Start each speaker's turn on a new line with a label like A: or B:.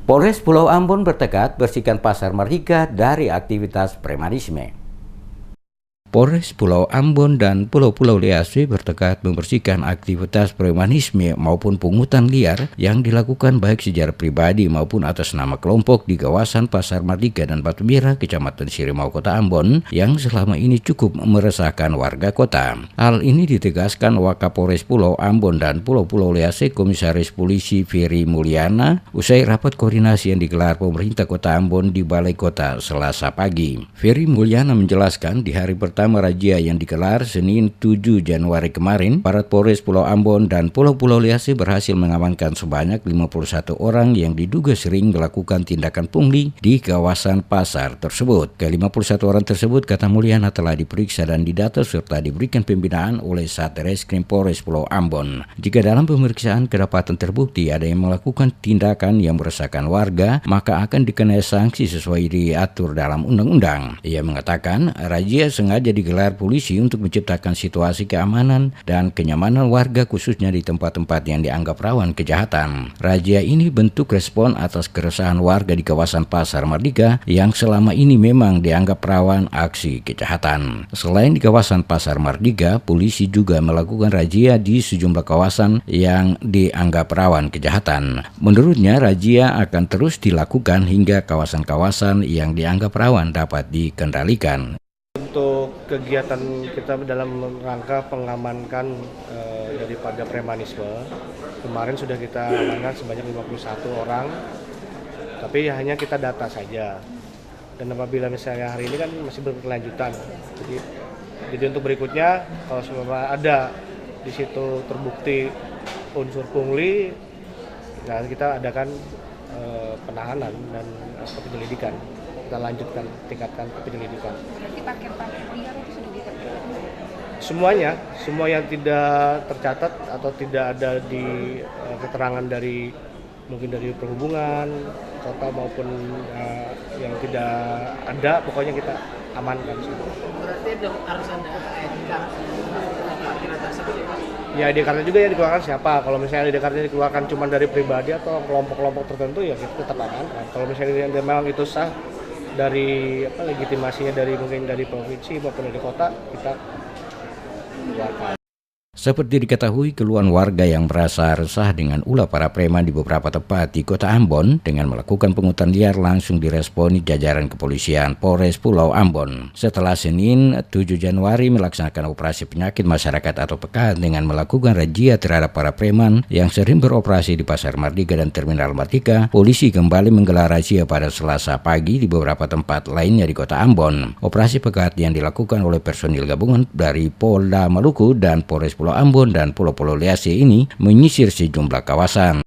A: Polres Pulau Ambon bertekad bersihkan Pasar Merdeka dari aktivitas premanisme. Polres Pulau Ambon dan Pulau-Pulau Lease bertekad membersihkan aktivitas premanisme maupun pungutan liar yang dilakukan baik secara pribadi maupun atas nama kelompok di kawasan Pasar Merdeka dan Batu Merah, Kecamatan Sirimau, Kota Ambon, yang selama ini cukup meresahkan warga kota. Hal ini ditegaskan Wakapolres Pulau Ambon dan Pulau-Pulau Lease Komisaris Polisi Ferry Mulyana usai rapat koordinasi yang digelar pemerintah Kota Ambon di Balai Kota Selasa pagi. Ferry Mulyana menjelaskan di hari pertama razia yang digelar Senin 7 Januari kemarin, Aparat Polres Pulau Ambon dan Pulau-Pulau Lease berhasil mengamankan sebanyak 51 orang yang diduga sering melakukan tindakan pungli di kawasan pasar tersebut. Ke-51 orang tersebut, kata Mulyana, telah diperiksa dan didata serta diberikan pembinaan oleh Satreskrim Polres Pulau Ambon. Jika dalam pemeriksaan kedapatan terbukti ada yang melakukan tindakan yang meresahkan warga, maka akan dikenai sanksi sesuai diatur dalam undang-undang. Ia mengatakan razia sengaja digelar polisi untuk menciptakan situasi keamanan dan kenyamanan warga khususnya di tempat-tempat yang dianggap rawan kejahatan. Razia ini bentuk respon atas keresahan warga di kawasan Pasar Merdeka yang selama ini memang dianggap rawan aksi kejahatan. Selain di kawasan Pasar Merdeka, polisi juga melakukan razia di sejumlah kawasan yang dianggap rawan kejahatan. Menurutnya, razia akan terus dilakukan hingga kawasan-kawasan yang dianggap rawan dapat dikendalikan.
B: Untuk kegiatan kita dalam rangka mengamankan daripada premanisme, kemarin sudah kita amankan sebanyak 51 orang, tapi hanya kita data saja. Dan apabila misalnya hari ini kan masih berkelanjutan, jadi untuk berikutnya kalau semua ada di situ terbukti unsur pungli, nah kita adakan penahanan dan penyelidikan. Kita lanjutkan, tingkatkan penyelidikan.
C: Berarti paket-paket liar itu sudah diterapkan?
B: Semuanya, semua yang tidak tercatat atau tidak ada di keterangan dari mungkin dari perhubungan kota maupun yang tidak ada, pokoknya kita amankan semua.
D: Berarti harus ada ID card tersebut ya?
B: Ya, ID card juga yang dikeluarkan siapa? Kalau misalnya ID card dikeluarkan cuma dari pribadi atau kelompok-kelompok tertentu, ya kita tetap amankan. Kalau misalnya memang itu sah dari legitimasinya dari mungkin dari provinsi maupun dari kota, kita keluarkan.
A: Seperti diketahui, keluhan warga yang merasa resah dengan ulah para preman di beberapa tempat di Kota Ambon dengan melakukan pungutan liar langsung diresponi jajaran kepolisian Polres Pulau Ambon. Setelah Senin 7 Januari melaksanakan operasi penyakit masyarakat atau PK dengan melakukan razia terhadap para preman yang sering beroperasi di Pasar Merdeka dan Terminal Merdeka, polisi kembali menggelar razia pada Selasa pagi di beberapa tempat lainnya di Kota Ambon. Operasi pekat yang dilakukan oleh personil gabungan dari Polda Maluku dan Polres Pulau Ambon dan Pulau-Pulau Lease ini menyisir sejumlah kawasan.